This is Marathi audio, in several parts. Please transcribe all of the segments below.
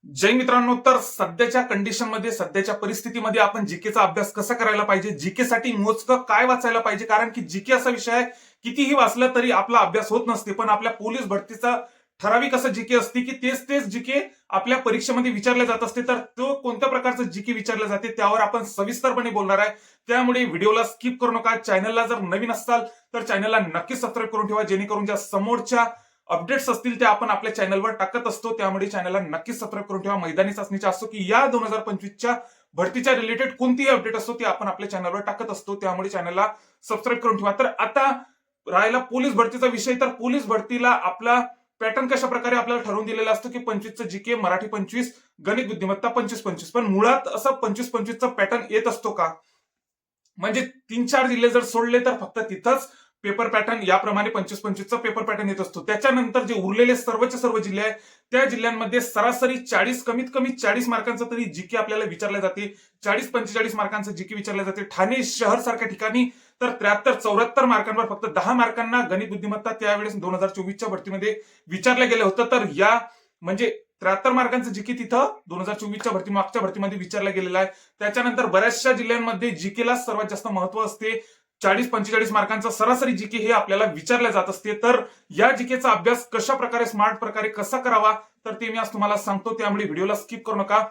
जय मित्रांनो, तर सध्याच्या कंडिशनमध्ये सध्याच्या परिस्थितीमध्ये आपण जीकेचा अभ्यास कसा करायला पाहिजे, जीके साठी मोजकं काय वाचायला पाहिजे, कारण की जीके असा विषय आहे कितीही वाचलं तरी आपला अभ्यास होत नसते. पण आपल्या पोलीस भरतीचा ठराविक असं जीके असते की तेच तेच जीके आपल्या परीक्षेमध्ये विचारले जात असते. तर तो कोणत्या प्रकारचं जीके विचारले जाते त्यावर आपण सविस्तरपणे बोलणार आहे. त्यामुळे व्हिडिओला स्किप करू नका. चॅनलला जर नवीन असाल तर चॅनलला नक्कीच सबस्क्राईब करून ठेवा, जेणेकरून ज्या समोरच्या अपडेट्स असतील ते आपण आपल्या चॅनलवर टाकत असतो. त्यामुळे चॅनलला नक्कीच सबस्क्राईब करून ठेवा. मैदानी चाचणीचा असो की या 2025च्या भरतीच्या रिलेटेड कोणतीही अपडेट असतो ते आपण आपल्या चॅनलवर टाकत असतो. त्यामुळे चॅनलला सबस्क्राईब करून ठेवा. तर आता राहिला पोलीस भरतीचा विषय. तर पोलीस भरतीला आपला पॅटर्न कशा प्रकारे आपल्याला ठरवून दिलेला असतो की 25चं जीके, मराठी 25, गणित बुद्धिमत्ता 25-25. पण मुळात असं 25-25चा पॅटर्न येत असतो का? म्हणजे 3-4 जिल्हे जर सोडले तर फक्त तिथंच पेपर पॅटर्न याप्रमाणे 25-25चा पेपर पॅटर्न येत असतो. त्याच्यानंतर जे उरलेले सर्वचे सर्व जिल्हे आहेत त्या जिल्ह्यांमध्ये सरासरी 40, कमीत कमी 40 मार्कांचं तरी जीके आपल्याला विचारले जाते. 40-45 मार्कांचं जीके विचारले जाते. ठाणे शहर सारख्या ठिकाणी तर 73-74 मार्कांवर फक्त 10 मार्कांना गणित बुद्धिमत्ता त्यावेळेस 2024च्या भरतीमध्ये विचारलं गेलं होतं. तर या म्हणजे 73 मार्कांचं जीके तिथं 2024च्या मागच्या भरतीमध्ये विचारलं गेलेलं आहे. त्याच्यानंतर बऱ्याचशा जिल्ह्यांमध्ये जीकेला सर्वात जास्त महत्व असते. 40-45 मार्कांचा सरासरी जीके हे आपल्याला विचारले जात असते. तर या जीकेचा अभ्यास कशा प्रकारे स्मार्ट प्रकारे कसा करावा तर ते मी आज तुम्हाला सांगतो. त्यामुळे व्हिडिओला स्किप करू नका.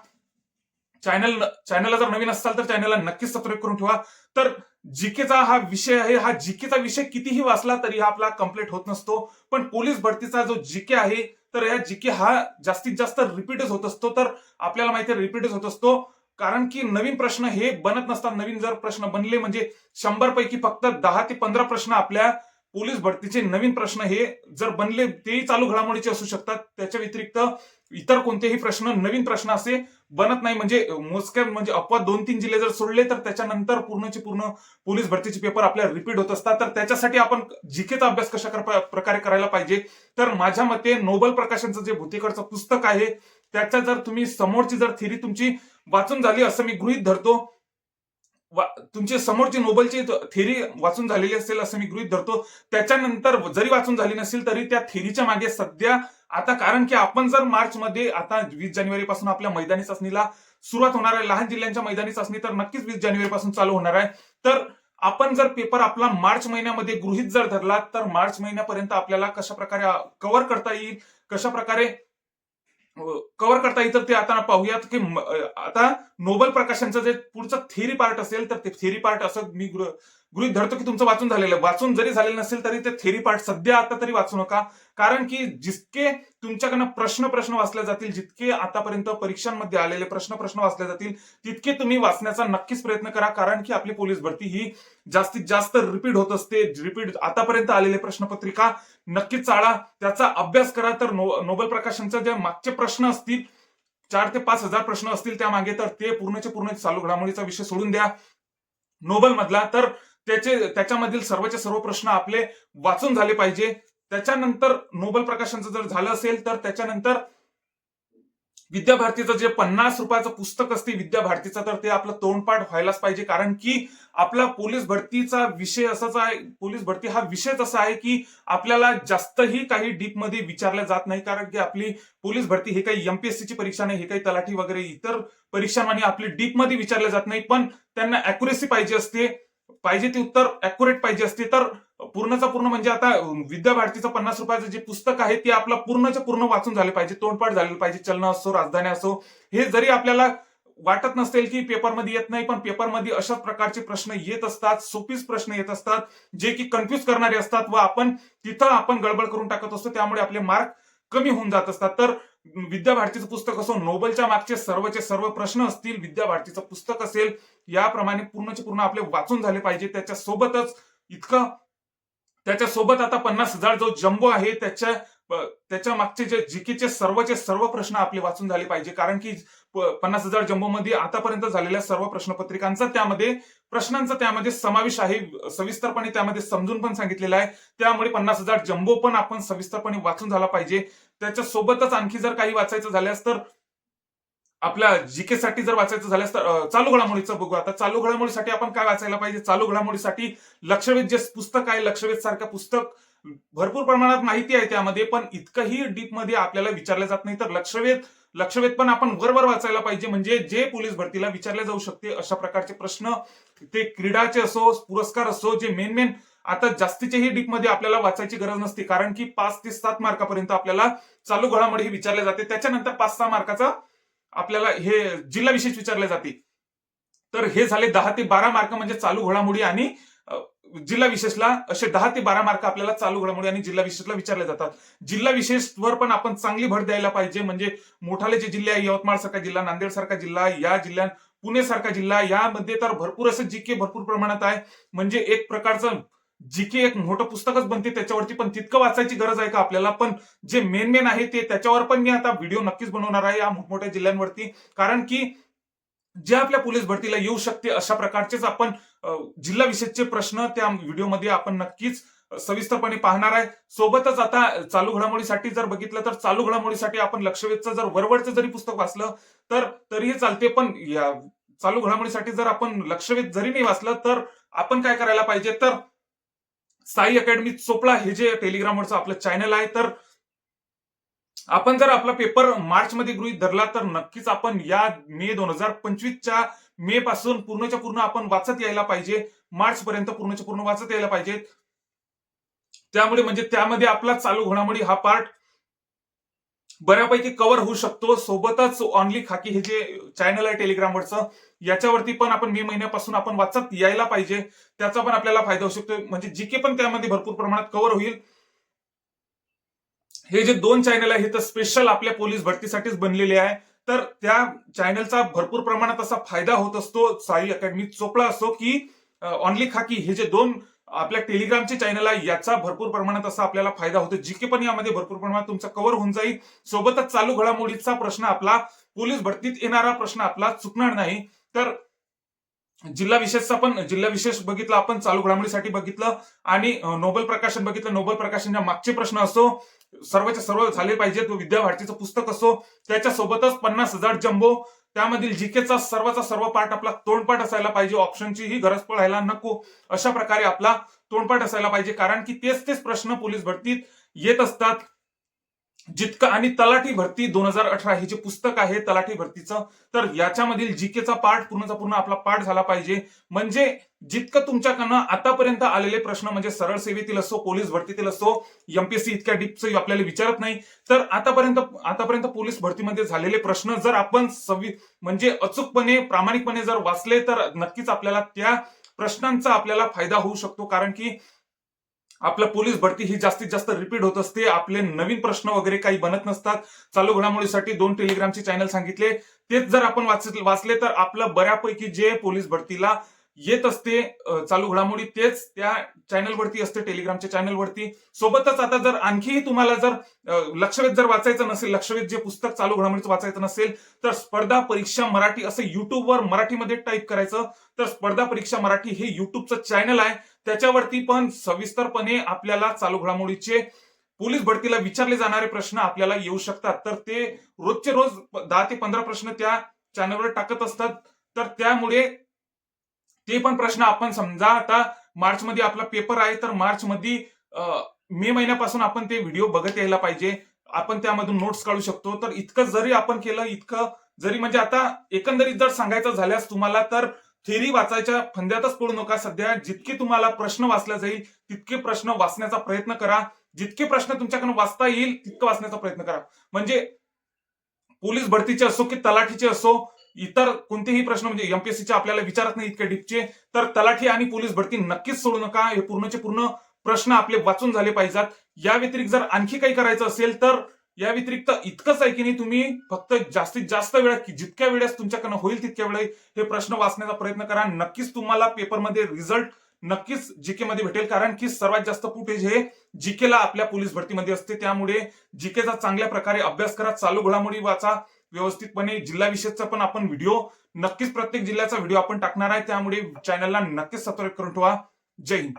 चॅनलला जर नवीन असाल तर चॅनलला नक्कीच सबस्क्राईब करून ठेवा. तर जीकेचा हा विषय आहे. हा जीकेचा विषय कितीही वाचला तरी हा आपला कम्प्लीट होत नसतो. पण पोलीस भरतीचा जो जीके आहे तर या जीके हा जास्तीत जास्त रिपीटच होत असतो. तर आपल्याला माहिती आहे रिपीटच होत असतो, कारण की नवीन प्रश्न हे बनत नसतात. नवीन जर प्रश्न बनले म्हणजे 100 पैकी फक्त 10 ते 15 प्रश्न आपल्या पोलीस भरतीचे नवीन प्रश्न हे जर बनले तेही चालू घडामोडीचे असू शकतात. त्याच्या व्यतिरिक्त इतर कोणतेही प्रश्न नवीन प्रश्न असे बनत नाही. म्हणजे मोजक्या म्हणजे अपवाद 2-3 जिल्हे जर सोडले तर त्याच्यानंतर पूर्णचे पूर्ण पोलीस भरतीचे पेपर आपल्याला रिपीट होत असतात. तर त्याच्यासाठी आपण जीकेचा अभ्यास कशा प्रकारे करायला पाहिजे तर माझ्या मते नोबल प्रकाशनचं जे भूतेकरचं पुस्तक आहे त्याच्या जर तुम्ही समोरची जर थेरी तुमची वाचून झाली असं मी गृहीत धरतो, तुमची समोरची नोबलची थेरी वाचून झालेली असेल असं मी गृहीत धरतो. त्याच्यानंतर जरी वाचून झाली नसेल तरी त्या थेरीच्या मागे सध्या आता, कारण की आपण जर मार्च मध्ये आता 20 जानेवारी पासून आपल्या मैदानी चाचणीला सुरुवात होणार आहे. लहान जिल्ह्यांच्या मैदानी चाचणी तर नक्कीच 20 जानेवारी पासून चालू होणार आहे. तर आपण जर पेपर आपला मार्च महिन्यामध्ये गृहीत जर धरला तर मार्च महिन्यापर्यंत आपल्याला कशा प्रकारे कव्हर करता येईल, कशा प्रकारे कव्हर करता येईल तर ते आता पाहूयात की आता नोबल प्रकाशनचं जे पुढचं थेरी पार्ट असेल तर ते थेरी पार्ट असं मी गृहीत धरतो की तुमचं वाचून झालेलं आहे. वाचून जरी झालेलं नसेल तरी ते थेरी पार्ट सध्या आता तरी वाचू नका, कारण की जितके तुमच्याकडनं प्रश्न वाचले जातील, जितके आतापर्यंत परीक्षांमध्ये आलेले प्रश्न वाचले जातील तितके तुम्ही वाचण्याचा नक्कीच प्रयत्न करा. कारण की आपली पोलीस भरती ही जास्तीत जास्त रिपीट होत असते. रिपीट आतापर्यंत आलेले प्रश्नपत्रिका नक्कीच चाळा, त्याचा अभ्यास करा. तर नोबल प्रकाशनचे जे मागचे प्रश्न असतील 4 ते 5 हजार प्रश्न असतील त्यामागे, तर ते पूर्णचे पूर्ण चालू घडामोडीचा विषय सोडून द्या नोबल मधला. तर त्याच्यामधील सर्वचे सर्व प्रश्न आपले वाचून झाले पाहिजे. त्याच्यानंतर नोबल प्रकाशनचं जर झालं असेल तर त्याच्यानंतर विद्याभारतीचं जे 50 रुपयाचं पुस्तक असते विद्याभारतीचं, तर ते आपलं तोंडपाठ व्हायलाच पाहिजे. कारण की आपला पोलीस भरतीचा विषय असाच आहे, पोलीस भरती हा विषयच असा आहे की आपल्याला जास्तही काही डीप मध्ये विचारलं जात नाही. कारण की आपली पोलीस भरती हे काही एमपीएससीची परीक्षा नाही, हे काही तलाठी वगैरे इतर परीक्षांमध्ये आपली डीप मध्ये विचारले जात नाही. पण त्यांना अॅक्युरेसी पाहिजे असते, पाहिजे ते उत्तर अॅक्युरेट पाहिजे असते. तर पूर्णचा पूर्ण म्हणजे आता विद्याभारतीचं 50 रुपयाचं जे पुस्तक आहे ते आपलं पूर्णच्या पूर्ण वाचून झाले पाहिजे, तोंडपाठ झालेलं पाहिजे. चलन असो, राजधानी असो, हे जरी आपल्याला वाटत नसेल की पेपरमध्ये येत नाही, पण पेपरमध्ये अशाच प्रकारचे प्रश्न येत असतात. सोपीच प्रश्न येत असतात जे की कन्फ्युज करणारे असतात व आपण गडबड करून टाकत असतो. त्यामुळे आपले मार्क कमी होऊन जात असतात. तर विद्याभारतीचं पुस्तक असो, नोबलच्या मागचे सर्वचे सर्व प्रश्न असतील, विद्याभारतीचं पुस्तक असेल, याप्रमाणे पूर्णचे पूर्ण आपले वाचून झाले पाहिजे. त्याच्यासोबत आता 50,000 जो जम्बो आहे त्याच्या मागचे जे जीकेचे सर्वचे सर्व प्रश्न आपले वाचून झाले पाहिजे. कारण की 50,000 जम्बो मध्ये आतापर्यंत झालेल्या सर्व प्रश्नपत्रिकांचा प्रश्नांचा त्यामध्ये समावेश आहे. सविस्तरपणे त्यामध्ये समजून पण सांगितलेलं आहे. त्यामुळे 50,000 जम्बो पण आपण सविस्तरपणे वाचून झाला पाहिजे. त्याच्यासोबतच आणखी जर काही वाचायचं झाल्यास तर आपल्या जीके साठी जर वाचायचं झाल्यास तर चालू घडामोडीचं बघू. आता चालू घडामोडीसाठी आपण काय वाचायला पाहिजे? चालू घडामोडीसाठी लक्षवेध जे पुस्तक आहे, लक्षवेध सारखं पुस्तक भरपूर प्रमाणात माहिती आहे त्यामध्ये, पण इतकंही डीप मध्ये आपल्याला विचारलं जात नाही. तर लक्षवेध लक्षवेध पण आपण वरवर वाचायला पाहिजे, म्हणजे जे पोलीस भरतीला विचारले जाऊ शकते अशा प्रकारचे प्रश्न, ते क्रीडाचे असो, पुरस्कार असो, जे मेन आता जास्तीच्याही डीपमध्ये आपल्याला वाचायची गरज नसते, कारण की 5 ते 7 मार्कापर्यंत आपल्याला चालू घडामोडी विचारले जाते. त्याच्यानंतर 5-6 मार्काचा आपल्याला हे जिल्हा विशेष विचारले जाते. तर हे झाले 10 ते 12 मार्क म्हणजे चालू घडामोडी आणि जिल्हा विशेषला असे 10 ते 12 मार्क आपल्याला चालू घडामोडी आणि जिल्हा विशेषला विचारले जातात. जिल्हा विशेषवर पण आपण चांगली भर द्यायला पाहिजे, म्हणजे मोठाले जे जिल्हे आहे, यवतमाळ सारखा जिल्हा, नांदेड सारखा जिल्हा, या जिल्ह्यात पुणे सारखा जिल्हा, यामध्ये तर भरपूर असं जीके भरपूर प्रमाणात आहे. म्हणजे एक प्रकारचं जीके एक मोठं पुस्तकच बनते त्याच्यावरती, पण तितकं वाचायची गरज आहे का आपल्याला? पण जे मेन आहे ते त्याच्यावर पण मी आता व्हिडिओ नक्कीच बनवणार आहे या मोठमोठ्या जिल्ह्यांवरती, कारण की जे आपल्या पोलीस भरतीला येऊ शकते अशा प्रकारचेच आपण जिल्हा विशेषचे प्रश्न त्या व्हिडिओमध्ये आपण नक्कीच सविस्तरपणे पाहणार आहे. सोबतच आता चालू घडामोडीसाठी जर बघितलं तर चालू घडामोडीसाठी आपण लक्षवेधचं जर वरवरचं जरी पुस्तक वाचलं तर तरीही चालते, पण या चालू घडामोडीसाठी जर आपण लक्षवेध जरी नाही वाचलं तर आपण काय करायला पाहिजे, तर साई अकॅडमी चोपडा हे जे टेलिग्रामवरचं आपलं चॅनल आहे, तर आपण जर आपला पेपर मार्च मध्ये गृहीत धरला तर नक्कीच आपण या मे 2025च्या मे पासून पूर्णच्या पूर्ण आपण वाचत यायला पाहिजे, मार्च पर्यंत पूर्णच्या पूर्ण वाचत यायला पाहिजे. त्यामुळे म्हणजे त्यामध्ये आपला चालू घडामोडी हा पार्ट बऱ्यापैकी कव्हर होऊ शकतो. सोबतच ऑनली खाकी हे जे चॅनल आहे टेलिग्रामवरचं, याच्यावरती पण आपण मे महिन्यापासून आपण वाचत यायला पाहिजे, त्याचा पण आपल्याला फायदा होऊ शकतो, म्हणजे जीके पण त्यामध्ये भरपूर प्रमाणात कव्हर होईल. हे जे 2 चॅनल आहे हे तर स्पेशल आपल्या पोलीस भरतीसाठीच बनलेले आहे, तर त्या चॅनलचा भरपूर प्रमाणात असा फायदा होत असतो. साई अकॅडमी चोपडा असो की ऑनली खाकी हे जे 2 आपल्या टेलिग्रामचे चॅनल आहे, याचा भरपूर प्रमाणात असा आपल्याला फायदा होतो. जीके पण यामध्ये भरपूर प्रमाणात तुमचा कव्हर होऊन जाईल. सोबतच चालू घडामोडीचा प्रश्न आपला पोलीस भरतीत येणारा प्रश्न आपला चुकणार नाही. तर जिल्हा विशेष बघितलं आपण, चालू घडामोडीसाठी बघितलं, आणि नोबल प्रकाशन बघितलं. नोबल प्रकाशनच्या मागचे प्रश्न असो सर्वच्या सर्व झाले पाहिजेत. विद्या भारतीचं पुस्तक असो, त्याच्यासोबतच 50,000 जम्बो, त्यामधील जीकेचा सर्वाचा सर्व पार्ट आपला तोंडपाठ असायला पाहिजे. ऑप्शनची ही गरज पडायला नको, अशा प्रकारे आपला तोंडपाठ असायला पाहिजे, कारण की तेच प्रश्न पोलीस भरतीत येत असतात. जितकं, आणि तलाठी भरती 2018 हे जे पुस्तक आहे तलाठी भरतीचं, तर याच्यामधील जीकेचा पार्ट पूर्णचा पूर्ण आपला पाठ झाला पाहिजे. म्हणजे जितकं तुमच्याकडनं आतापर्यंत आलेले प्रश्न, म्हणजे सरळ सेवेतील असो, पोलीस भरतीतील असो, एमपीएससी इतक्या डीपचं आपल्याला विचारत नाही, तर आतापर्यंत पोलीस भरतीमध्ये झालेले प्रश्न जर आपण म्हणजे अचूकपणे प्रामाणिकपणे जर वाचले तर नक्कीच आपल्याला त्या प्रश्नांचा आपल्याला फायदा होऊ शकतो, कारण की आपलं पोलीस भरती ही जास्तीत जास्त रिपीट होत असते. आपले नवीन प्रश्न वगैरे काही बनत नसतात. चालू घडामोडीसाठी 2 टेलिग्रामचे चॅनल सांगितले, तेच जर आपण वाचले तर आपलं बऱ्यापैकी जे पोलीस भरतीला येत असते चालू घडामोडी, तेच त्या चॅनलवरती असते, टेलिग्रामच्या चॅनलवरती. सोबतच आता जर आणखीही तुम्हाला जर लक्षवेध जर वाचायचं नसेल, लक्षवेध जे पुस्तक चालू घडामोडीचं वाचायचं नसेल, तर स्पर्धा परीक्षा मराठी असं युट्यूबवर मराठीमध्ये टाईप करायचं, तर स्पर्धा परीक्षा मराठी हे युट्यूबचं चॅनल आहे, त्याच्यावरती पण सविस्तरपणे आपल्याला चालू घडामोडीचे पोलीस भरतीला विचारले जाणारे प्रश्न आपल्याला येऊ शकतात. तर ते रोजचे रोज 10 ते 15 प्रश्न त्या चॅनलवर टाकत असतात. तर त्यामुळे ते पण प्रश्न आपण, समजा आता मार्च मध्ये आपला पेपर आहे, तर मार्च मध्ये मे महिन्यापासून आपण ते व्हिडिओ बघत यायला पाहिजे. आपण त्यामधून नोट्स काढू शकतो. तर इतकं जरी आपण केलं, इतकं जरी, म्हणजे आता एकंदरीत जर सांगायचं झाल्यास तुम्हाला, तर थेरी वाचायच्या फंद्यातच पडू नका. सध्या जितके तुम्हाला प्रश्न वाचले जाईल तितके प्रश्न वाचण्याचा प्रयत्न करा. जितके प्रश्न तुमच्याकडून वाचता येईल तितकं वाचण्याचा प्रयत्न करा. म्हणजे पोलीस भरतीचे असो की तलाठीचे असो, इतर कोणतेही प्रश्न, म्हणजे एमपीएससीचे आपल्याला विचारत नाही इतके डीपचे, तर तलाठी आणि पोलीस भरती नक्कीच सोडू नका. हे पूर्णचे पूर्ण प्रश्न आपले वाचून झाले पाहिजेत. या व्यतिरिक्त जर आणखी काही करायचं असेल, तर या व्यतिरिक्त इतकंच आहे की नाही, तुम्ही फक्त जास्तीत जास्त वेळा, जितक्या वेळेस तुमच्याकडनं होईल तितक्या वेळेस हे प्रश्न वाचण्याचा प्रयत्न करा. नक्कीच तुम्हाला पेपरमध्ये रिझल्ट नक्कीच जीके मध्ये भेटेल, कारण की सर्वात जास्त फुटेज हे जीकेला आपल्या पोलीस भरतीमध्ये असते. त्यामुळे जीकेचा चांगल्या प्रकारे अभ्यास करा, चालू घडामोडी वाचा व्यवस्थितपणे. जिल्हा विशेषचा पण आपण व्हिडिओ नक्कीच, प्रत्येक जिल्ह्याचा व्हिडिओ आपण टाकणार आहे, त्यामुळे चॅनलला नक्कीच सबस्क्राईब करून ठेवा. जय हिंद.